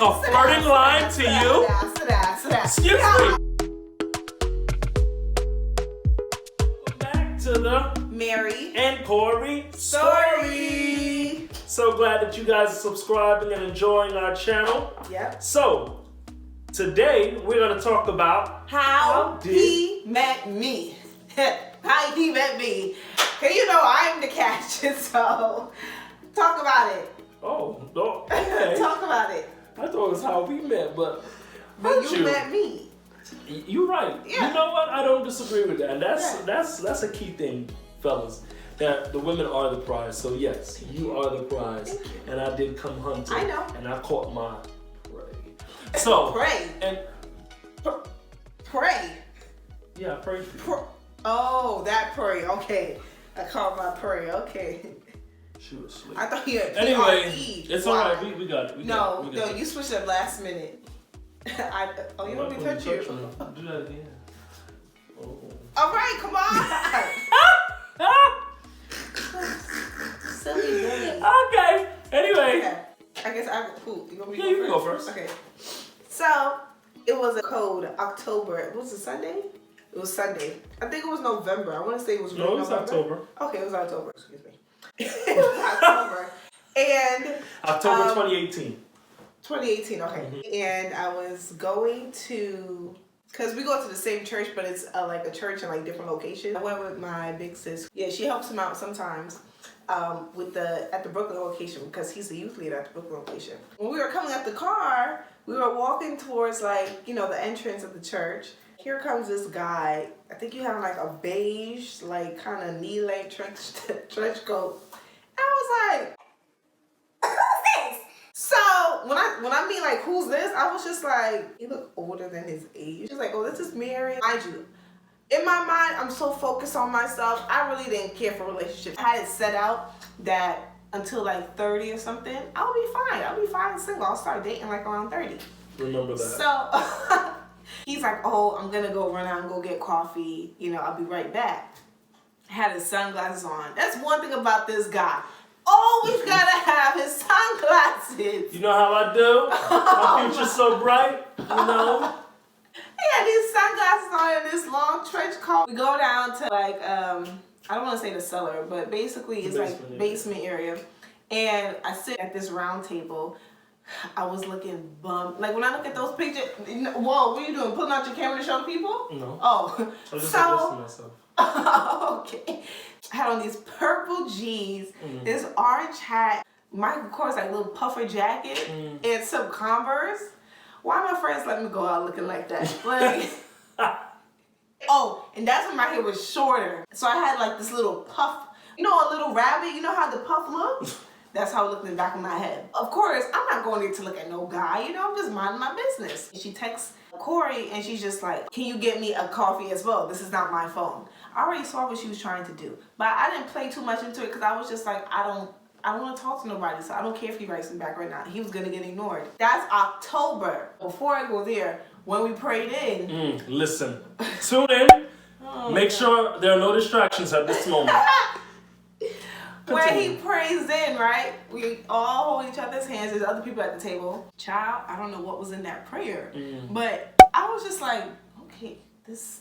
a flirting line to you? Excuse me. Back to the Mary and Corey story. So glad that you guys are subscribing and enjoying our channel. Yep. So, today we're going to talk about how he met me. How he met me. Cause you know I'm the catch, so talk about it. Oh, no. Okay. Talk about it. I thought it was how we met, but you met me. You're right. Yeah. You know what? I don't disagree with that. And that's a key thing, fellas. That the women are the prize. So yes, you are the prize. And I did come hunting. I know. And I caught my prey. So pray. And pray. Yeah, I prayed for you. Oh, that prey. Okay. I caught my prey. Okay. She was asleep. I thought you had Anyway, P-R-E. it's alright. We got it. No, you switched up last minute. You want me to touch you? Do that again. Oh. All right, come on. Silly Billy. Okay. Anyway. Okay. I guess I have poop. You want me to you can go first. Okay. So it was a cold October. Was it Sunday? It was Sunday. I think it was November. I want to say it was No, it was November. October. Okay, it was October. Excuse me. It was October. And October 2018. 2018, okay. And I was going to, because we go to the same church, but it's like a church in like different locations. I went with my big sis. Yeah, she helps him out sometimes at the Brooklyn location because he's the youth leader at the Brooklyn location. When we were coming out the car, we were walking towards like, the entrance of the church. Here comes this guy. I think you have like a beige, like kind of knee-length trench coat. And I was like, who's this? So when I mean like who's this, I was just like, he looked older than his age. She's like, oh, this is Mary. Mind you, in my mind, I'm so focused on myself. I really didn't care for relationships. I had it set out that until like 30 or something, I'll be fine. I'll be fine single. I'll start dating like around 30. Remember that. So he's like, oh, I'm gonna go run out and go get coffee. I'll be right back. Had his sunglasses on. That's one thing about this guy. Always gotta have his sunglasses. You know how I do? My future's so bright, He had these sunglasses on and this long trench coat. We go down to like, I don't want to say the cellar, but basically it's like basement area. And I sit at this round table. I was looking bummed. Like when I look at those pictures, whoa, what are you doing? Pulling out your camera to show people? No. Oh. I just to myself. Okay. I had on these purple jeans, this orange hat, Michael Kors like little puffer jacket, and some Converse. Why my friends let me go out looking like that? Like, oh, and that's when my hair was shorter. So I had like this little puff, a little rabbit. You know how the puff looks? That's how it looked in the back of my head. Of course, I'm not going there to look at no guy. I'm just minding my business. She texts Corey and she's just like, can you get me a coffee as well? This is not my phone. I already saw what she was trying to do, but I didn't play too much into it because I was just like, I don't want to talk to nobody, so I don't care if he writes me back right now. He was going to get ignored. That's October. Before I go there, when we prayed in. Listen, tune in. Make sure there are no distractions at this moment. Where he prays in, right? We all hold each other's hands. There's other people at the table. Child, I don't know what was in that prayer, but I was just like, okay, this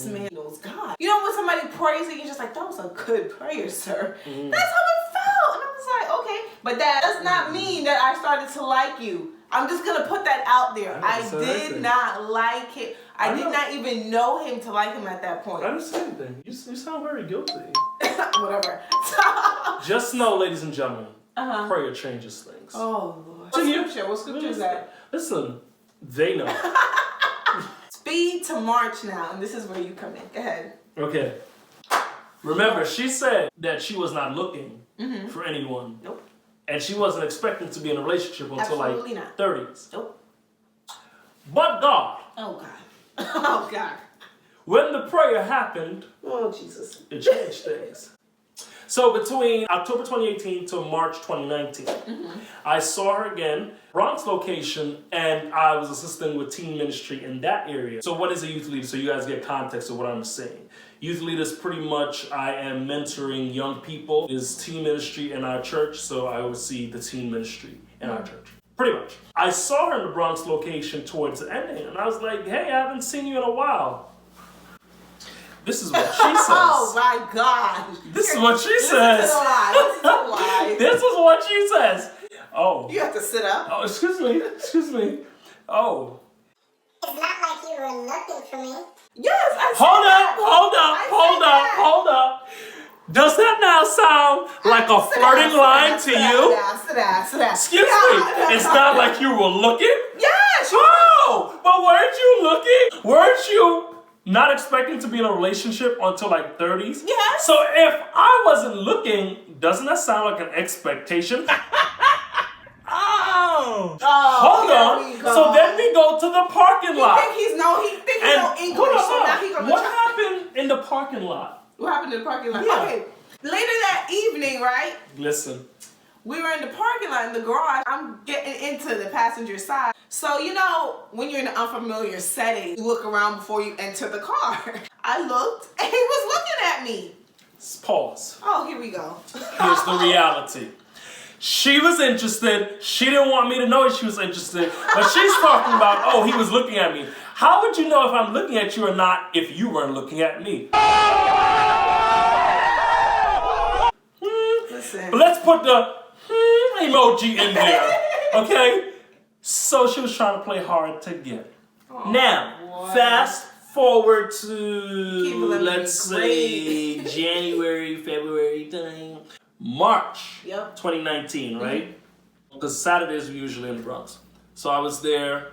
man knows God. When somebody prays and you're just like, that was a good prayer, sir. That's how it felt. And I was like, okay. But that does not mean that I started to like you. I'm just going to put that out there. I did not like him. I did not even know him to like him at that point. I didn't say anything. You sound very guilty. Whatever. Just know, ladies and gentlemen, prayer changes things. Oh, Lord. What scripture is that? Listen, they know. Speed to March now, and this is where you come in. Go ahead. Okay. Remember, she said that she was not looking for anyone. Nope. And she wasn't expecting to be in a relationship until Absolutely like not. 30s. Nope. But God. Oh, God. Oh, God. When the prayer happened, oh, Jesus, it changed things. So between October 2018 to March 2019, I saw her again, Bronx location, and I was assisting with teen ministry in that area. So what is a youth leader? So you guys get context of what I'm saying. Youth leaders, pretty much, I am mentoring young people. Is teen ministry in our church, so I oversee the teen ministry in our church. Pretty much. I saw her in the Bronx location towards the ending, and I was like, hey, I haven't seen you in a while. This is what she says. Oh my gosh. This is what she Listen says. to the lie. Listen to the lie. This is what she says. Oh. You have to sit up. Oh, excuse me. Oh. It's not like you were looking for me. Yes, I said Hold that. up. Does that now sound like a flirting line to you? Sit down. Excuse me. It's not like you were looking? Yes. Oh, but weren't you looking? Weren't you not expecting to be in a relationship until like 30s? Yes. So if I wasn't looking, doesn't that sound like an expectation? Oh, hold on. So then we go to the parking lot. He think he know English, so now he gonna what happened in the parking lot? What happened in the parking lot? Yeah. Okay. Later that evening, right? Listen. We were in the parking lot in the garage. I'm getting into the passenger side. So, you know, when you're in an unfamiliar setting, you look around before you enter the car. I looked and he was looking at me. Pause. Oh, here we go. Here's the reality. She was interested. She didn't want me to know she was interested. But she's talking about, oh, he was looking at me. How would you know if I'm looking at you or not if you weren't looking at me? Listen. But let's put the emoji in there, okay? So she was trying to play hard to get. Oh, now, boy. fast forward to, People that would let's be say, great. January, February time. March Yep. 2019, right? Because Saturdays we usually in the Bronx. So I was there,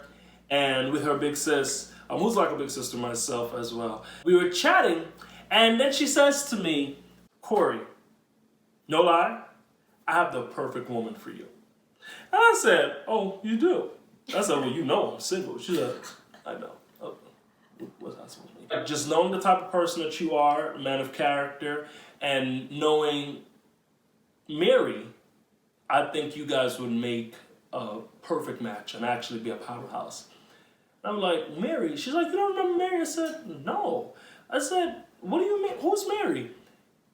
and with her big sis, who's like a big sister myself as well. We were chatting, and then she says to me, Corey, no lie, I have the perfect woman for you. And I said, oh, you do? I said, well, you know I'm single. She said, I know. Oh, what's that supposed to mean? Just knowing the type of person that you are, a man of character, and knowing Mary, I think you guys would make a perfect match and actually be a powerhouse. I'm like, Mary? She's like, you don't remember Mary? I said, no. I said, what do you mean? Who's Mary?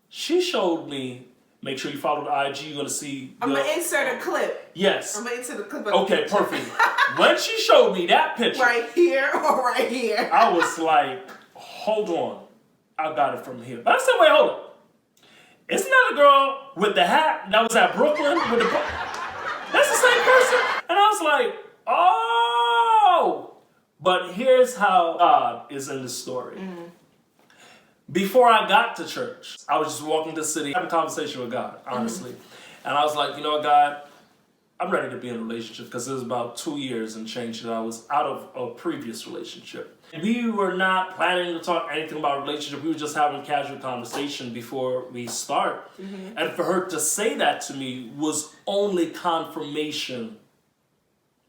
She showed me, make sure you follow the IG, you're going to see. I'm going to insert a clip. Yes. I'm going to insert a clip. Okay, perfect. When she showed me that picture. Right here or right here. I was like, hold on. I got it from here. But I said, wait, hold on. Isn't that the girl with the hat that was at Brooklyn with the That's the same person. And I was like, oh. But here's how God is in the story. Before I got to church, I was just walking the city, having a conversation with God, honestly. And I was like, you know what, God, I'm ready to be in a relationship because it was about 2 years and change that I was out of a previous relationship. We were not planning to talk anything about a relationship. We were just having casual conversation before we start. And for her to say that to me was only confirmation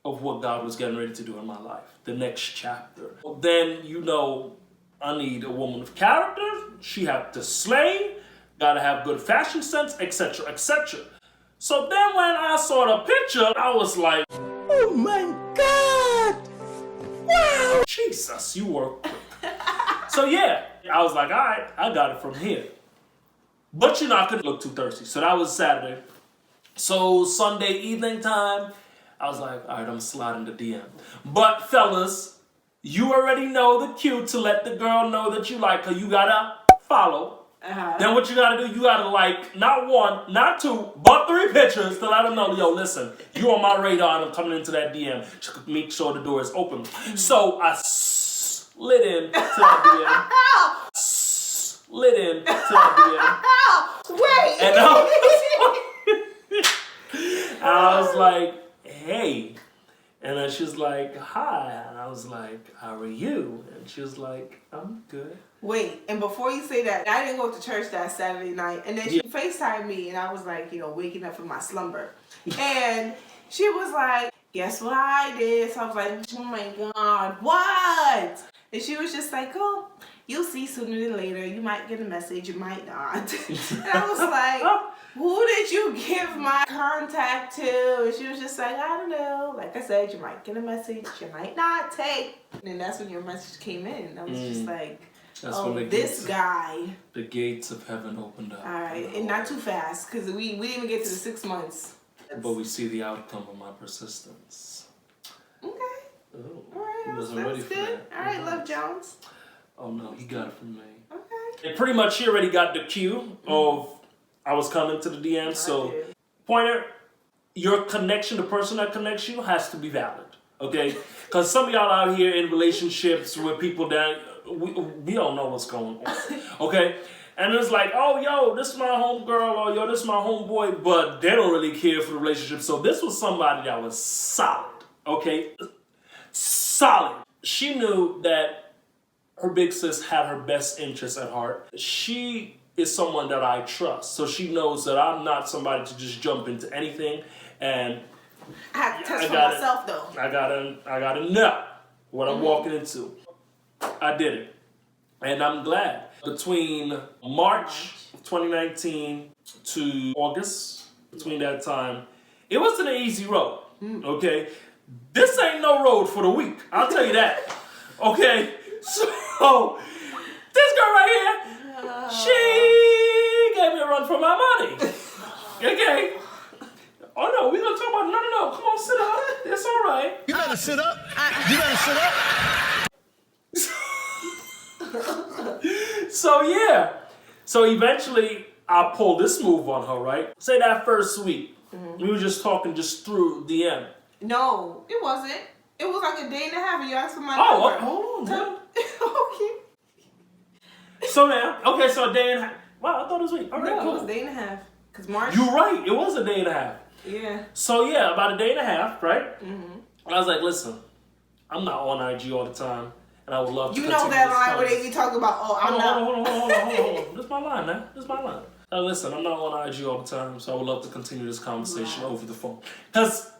of what God was getting ready to do in my life, the next chapter. Then, you know, I need a woman of character. She had to slay, gotta have good fashion sense, etc., etc. So then when I saw the picture, I was like, oh my God! Wow! Jesus, you were quick. So yeah, I was like, all right, I got it from here. But you're not gonna look too thirsty. So that was Saturday. So Sunday evening time, I was like, all right, I'm sliding the DM. But fellas, you already know the cue to let the girl know that you like her. You gotta follow. Then what you gotta do, you gotta like not 1, not 2, but 3 pictures to let them know, yo, listen, you on my radar and I'm coming into that DM. Just make sure the door is open. So I slid into that DM. Slid into that DM. Wait! And I was like, hey. And then she was like, hi. And I was like, how are you? And she was like, I'm good. Wait, and before you say that, I didn't go to church that Saturday night. And then she FaceTimed me, and I was like, you know, waking up from my slumber. And she was like, guess what I did? So I was like, oh my God, what? And she was just like, oh, you'll see sooner than later. You might get a message, you might not. And I was like, who did you give my contact to? And she was just like, I don't know. Like I said, you might get a message, you might not take. And that's when your message came in. I was just like, that's oh, when this guy. The gates of heaven opened up. All right, and not too fast, because we didn't even get to the 6 months. But we see the outcome of my persistence. Okay. Oh, All right. he wasn't that ready was for good. that. All right, Love Jones. Oh no, he got it from me. Okay. And pretty much he already got the cue of I was coming to the DM. So, Pointer, your connection, the person that connects you, has to be valid. Okay? Because some of y'all out here in relationships with people that we don't know what's going on. Okay? And it's like, oh, yo, this is my homegirl, or yo, this is my homeboy, but they don't really care for the relationship. So this was somebody that was solid. Okay? Solid. She knew that her big sis had her best interests at heart. She is someone that I trust. So she knows that I'm not somebody to just jump into anything. And I have to test for myself, though. I gotta know what I'm walking into. I did it. And I'm glad. Between March 2019 to August, between that time, it wasn't an easy road. Okay? This ain't no road for the weak. I'll tell you that. Okay? So, this girl right here, she gave me a run for my money. Okay? Oh no, we're gonna talk about no. Come on, sit up. It's all right. You better sit up. You better sit up. So yeah. So eventually I pulled this move on her, right? Say that first week. We were just talking just through DM. No, it wasn't. It was like a day and a half and you asked for my Oh, number. hold on. Okay. So now, okay, so a day and a half. Wow, I thought it was a week. All right, No, cool. it was a day and a half. Because March. You're right. It was a day and a half. Yeah. So yeah, about a day and a half, right? I was like, listen, I'm not on IG all the time, and I would love to. You know that line where they be talking about, oh, I'm not. Hold on. This is my line, man. This is my line. Now listen, I'm not on IG all the time, so I would love to continue this conversation over the phone. Cause,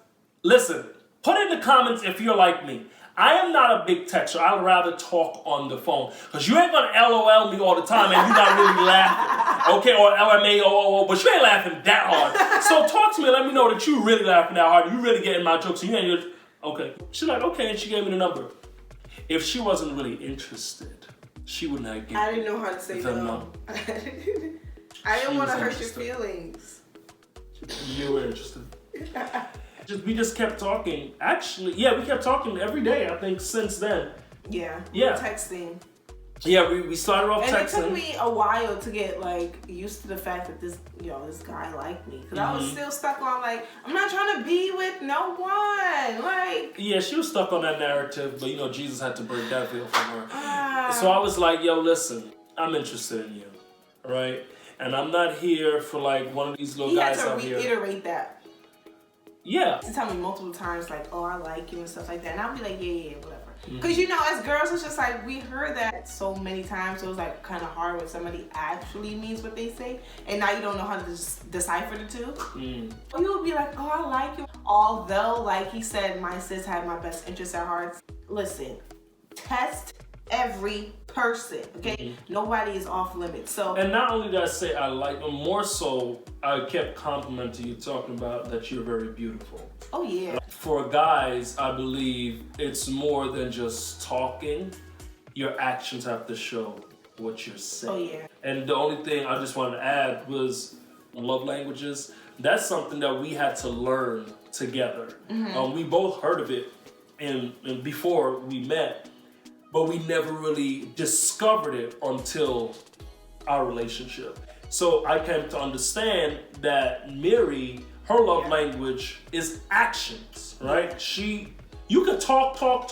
listen, put in the comments if you're like me. I am not a big texter. I'd rather talk on the phone. Because you ain't going to LOL me all the time and you're not really laughing. Okay, or LMAO, but you ain't laughing that hard. So talk to me and let me know that you really laughing that hard. You really getting my jokes. And you ain't just, okay. She's like, okay, and she gave me the number. If she wasn't really interested, she wouldn't have given I didn't know how to say no. I didn't want to hurt your feelings. You were interested. We just kept talking. Actually, yeah, we kept talking every day, I think, since then. Yeah. Yeah. Texting. Yeah, we started off and texting. And it took me a while to get, like, used to the fact that this guy liked me. Because I was still stuck on, like, I'm not trying to be with no one. Like. Yeah, she was stuck on that narrative, but, Jesus had to break that veil from her. So I was like, yo, listen, I'm interested in you, all right? And I'm not here for, like, one of these little guys out here. He had to reiterate that. Yeah. To tell me multiple times, like, oh, I like you and stuff like that. And I'll be like, yeah, whatever. Because, as girls, it's just like, we heard that so many times. So it's like kind of hard when somebody actually means what they say. And now you don't know how to decipher the two. You would be like, oh, I like you. Although, like he said, my sis had my best interests at heart. Listen, test every person, okay? Nobody is off limits. So, and not only did I say I like them, more so I kept complimenting you, talking about that you're very beautiful. Oh yeah. For guys, I believe it's more than just talking. Your actions have to show what you're saying. Oh yeah. And the only thing I just wanted to add was love languages. That's something that we had to learn together. We both heard of it and before we met, but we never really discovered it until our relationship. So I came to understand that Mary, her love language is actions, right? You could talk all the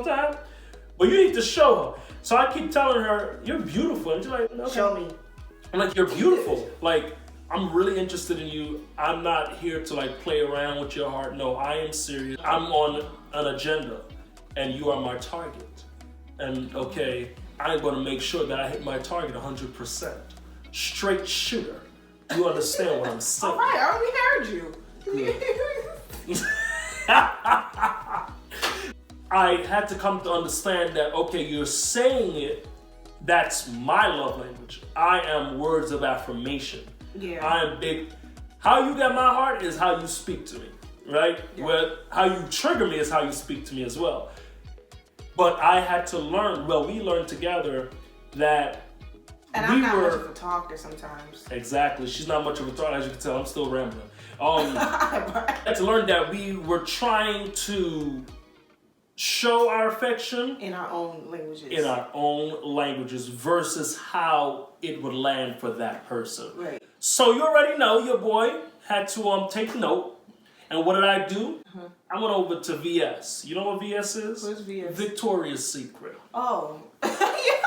time, but you need to show her. So I keep telling her, you're beautiful. And she's like, okay. Show me. I'm like, you're beautiful. Like, I'm really interested in you. I'm not here to like play around with your heart. No, I am serious. I'm on an agenda and you are my target. And okay, I'm gonna make sure that I hit my target 100%. Straight shooter. You understand what I'm saying? All right, I already heard you. I had to come to understand that, okay, you're saying it, that's my love language. I am words of affirmation. Yeah. I am big. How you get my heart is how you speak to me, right? Yeah. Well, how you trigger me is how you speak to me as well. But I had to learn, we learned together that And I'm not much of a talker sometimes. Exactly. She's not much of a talker. As you can tell, I'm still rambling. I had to learn that we were trying to show our affection in our own languages. In our own languages versus how it would land for that person. Right. So you already know your boy had to take note. And what did I do? I went over to VS. You know what VS is? What's VS? Victoria's Secret. Oh.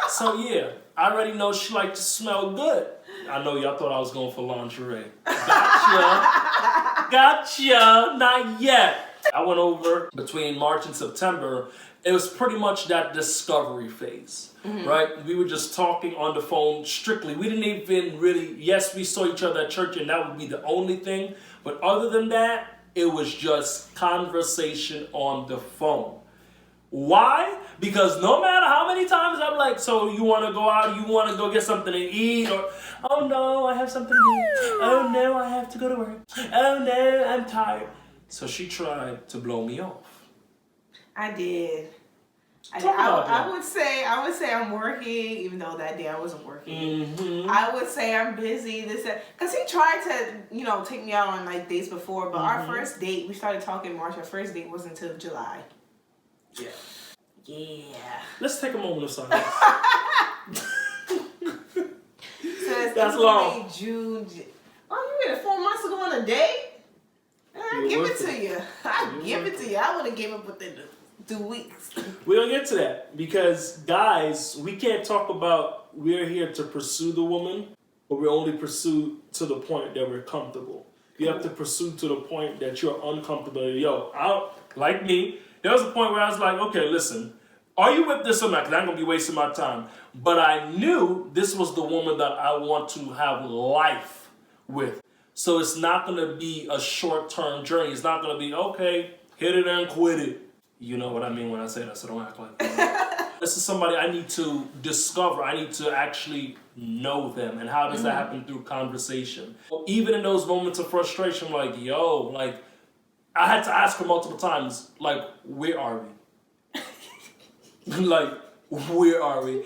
So yeah, I already know she liked to smell good. I know y'all thought I was going for lingerie. Gotcha. Not yet. I went over between March and September. It was pretty much that discovery phase, right? We were just talking on the phone strictly. We didn't even really, yes, we saw each other at church and that would be the only thing. But other than that, it was just conversation on the phone. Why? Because no matter how many times I'm like, so you want to go out, you want to go get something to eat, or, oh no, I have something to do. Oh no, I have to go to work. Oh no, I'm tired. So she tried to blow me off. I did. I would say I'm working, even though that day I wasn't working. Mm-hmm. I would say I'm busy. Because he tried to, take me out on like dates before, but our first date, we started talking in March. Our first date wasn't until July. Yeah. Yeah. Let's take a moment of silence. So That's long. May, June. Oh, you waited 4 months to go on a date? I give it to you. I give it to you. I would have gave up within 2 weeks. We'll get to that because, guys, we can't talk about we're here to pursue the woman, but we only pursue to the point that we're comfortable. You have to pursue to the point that you're uncomfortable. Yo, like me, there was a point where I was like, okay, listen, are you with this or not? Because I'm going to be wasting my time. But I knew this was the woman that I want to have life with. So it's not going to be a short-term journey. It's not going to be, okay, hit it and quit it. You know what I mean when I say that, so don't act like that. This is somebody I need to discover. I need to actually know them. And how does that happen? Through conversation. Even in those moments of frustration, like, I had to ask her multiple times, like, where are we? Like, where are we?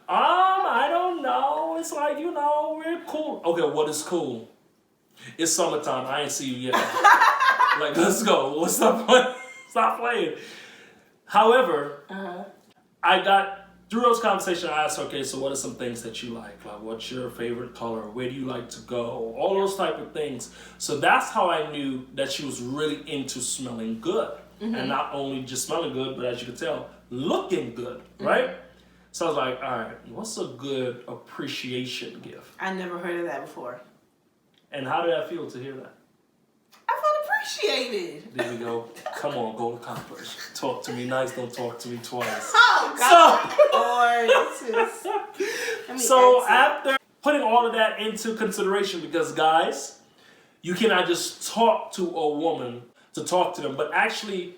I don't know. It's like, we're cool. Okay, what is cool? It's summertime. I ain't see you yet. Like, let's go. Stop playing. However, I got through those conversations. I asked, okay, so what are some things that you like? Like, what's your favorite color? Where do you like to go? All those type of things. So that's how I knew that she was really into smelling good, and not only just smelling good, but as you can tell, looking good, right? So I was like, all right, what's a good appreciation gift? I never heard of that before. And how did that feel to hear that? I felt appreciated. There we go. Come on, go accomplish. Talk to me nice, don't talk to me twice. Oh, God. So after putting all of that into consideration, because guys, you cannot just talk to a woman to talk to them, but actually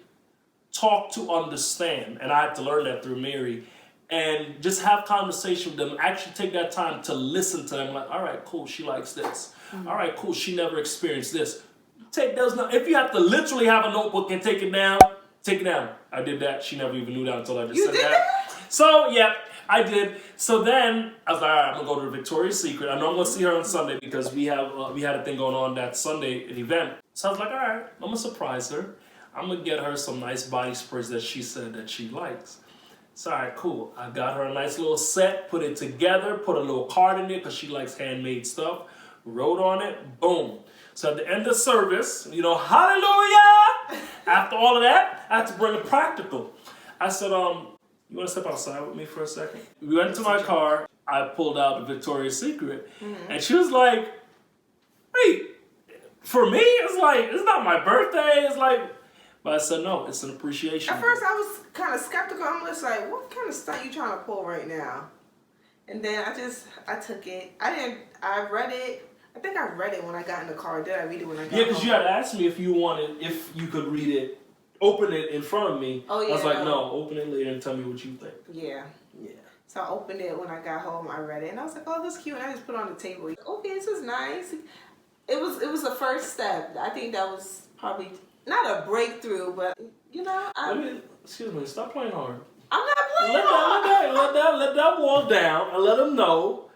talk to understand. And I had to learn that through Mary. And just have conversation with them. Actually take that time to listen to them. Like, all right, cool, she likes this. All right, cool, she never experienced this. Take those notes. If you have to literally have a notebook and take it down, take it down. I did that. She never even knew that until I just said that. So, yeah, I did. So then I was like, all right, I'm going to go to the Victoria's Secret. I know I'm going to see her on Sunday because we had a thing going on that Sunday, an event. So I was like, all right, I'm going to surprise her. I'm going to get her some nice body sprays that she said that she likes. So, all right, cool. I got her a nice little set, put it together, put a little card in it because she likes handmade stuff. Wrote on it, boom. So at the end of service, hallelujah! After all of that, I had to bring a practical. I said, you want to step outside with me for a second? We went to my car. I pulled out the Victoria's Secret. And she was like, wait, for me, it's not my birthday. But I said, no, it's an appreciation. At first, I was kind of skeptical. I'm just like, what kind of stuff you trying to pull right now? And then I took it. I read it. I think I read it when I got in the car. Did I read it when I got home? Yeah, because you had asked me if you could read it, open it in front of me. Oh, yeah. I was like, no, open it later and tell me what you think. Yeah. So I opened it when I got home. I read it. And I was like, oh, this is cute. And I just put it on the table. Okay, this is nice. It was the first step. I think that was probably not a breakthrough, but, Excuse me, stop playing hard. I'm not playing hard. Let that wall down and let them know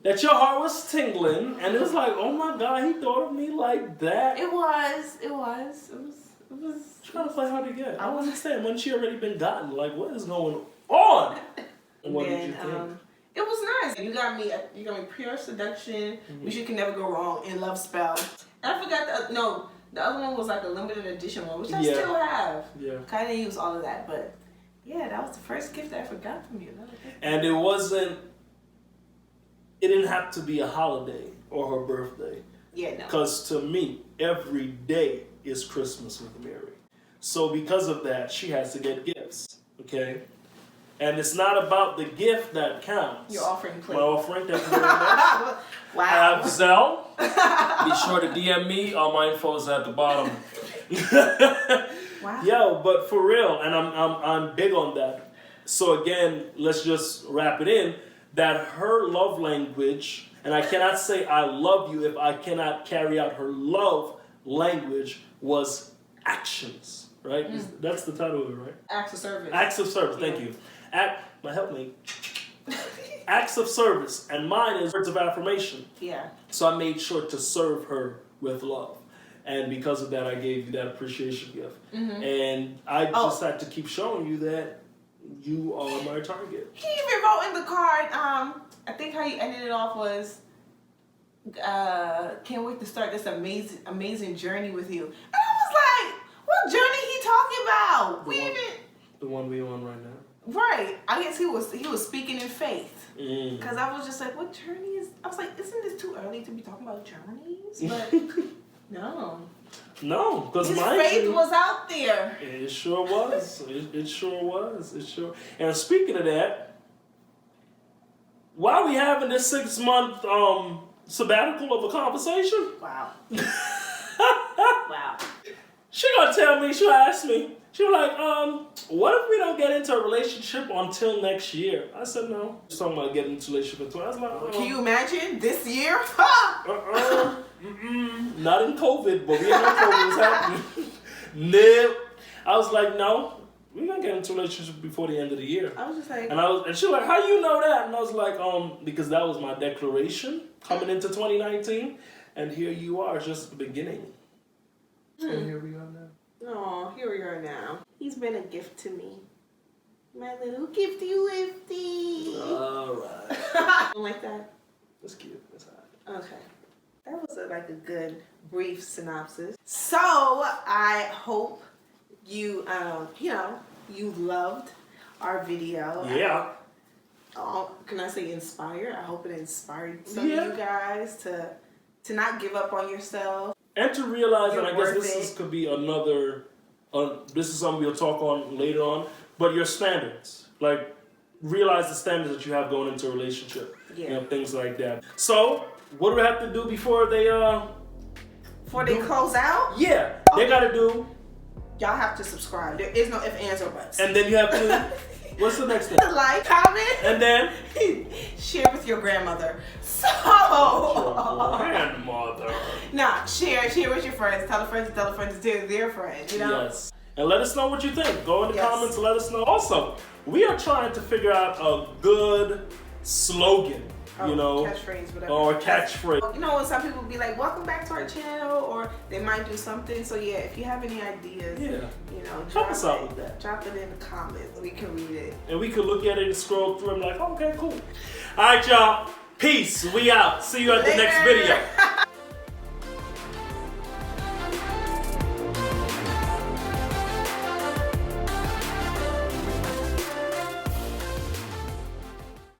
that your heart was tingling, and it was like, oh my God, he thought of me like that. It was. Trying to play hard to get. I don't understand. When she already been gotten, like, what is going on? And what did you think? It was nice. You got me pure seduction, which you can never go wrong, in Love Spell. And I forgot the other one was like a limited edition one, which I still have. Yeah. Kind of use all of that, but yeah, that was the first gift that I forgot from you. And it didn't have to be a holiday or her birthday. Yeah, no. Because to me, every day is Christmas with Mary. So because of that, she has to get gifts. Okay? And it's not about the gift that counts. Your offering, please. My offering, thank you very much. Wow. I have Zelle. Be sure to DM me. All my info is at the bottom. Wow. Yo, but for real, and I'm big on that. So again, let's just wrap it in that her love language, and I cannot say I love you if I cannot carry out her love language, was actions, right? That's the title of it, right? Acts of service. Acts of service, thank you. Help me. Acts of service, and mine is words of affirmation. Yeah. So I made sure to serve her with love. And because of that, I gave you that appreciation gift. And I just had to keep showing you that you are my target. He even wrote in the card, I think how you ended it off was, can't wait to start this amazing journey with you. And I was like, what journey he talking about? The one we on right now. Right. I guess he was speaking in faith. Because I was just like, what journey is... I was like, isn't this too early to be talking about journeys? But no. No, because his my faith was out there. It sure was. It sure was. It sure. And speaking of that, why are we having this 6-month sabbatical of a conversation? Wow. Wow. She gonna tell me. She'll ask me. She was like, what if we don't get into a relationship until next year? I said no. She's talking about getting into a relationship until. I was like, Can you imagine this year? Not in COVID, but we know COVID is happening. No. I was like, no, we're gonna get into a relationship before the end of the year. I was just like, and she was like, how you know that? And I was like, because that was my declaration coming into 2019, and here you are, just at the beginning. And here we are now. oh, here we are now. He's been a gift to me. My little gifty-wifty. All right. Don't like that? That's cute. That's hot. Okay. That was a good brief synopsis. So I hope you you loved our video. Yeah. Can I say inspired? I hope it inspired some of you guys to not give up on yourself. And to realize, You're and I guess worth this it. could be another, this is something we'll talk on later on, but your standards. Like, realize the standards that you have going into a relationship. Yeah. You know, things like that. So, what do we have to do before they, Before they close out, yeah, they gotta do, y'all have to subscribe. There is no ifs, ands, or buts. and then you have to, what's the next thing? Like, comment, And then, share with your grandmother. So, grandmother. nah, share with your friends. Tell a friend to tell a friend to tell their friend. You know. Yes. And let us know what you think. Go in the Yes. comments and let us know. Also, we are trying to figure out a good slogan, you know, catchphrase, whatever. or catchphrase. You know, some people be like, "Welcome back to our channel," or they might do something. So yeah, if you have any ideas, Yeah. you know, Help us out with that. Drop it in the comments. We can read it. And we could look at it and scroll through and be like, okay, cool. All right, y'all. Peace. We out. See you at the next Later. video.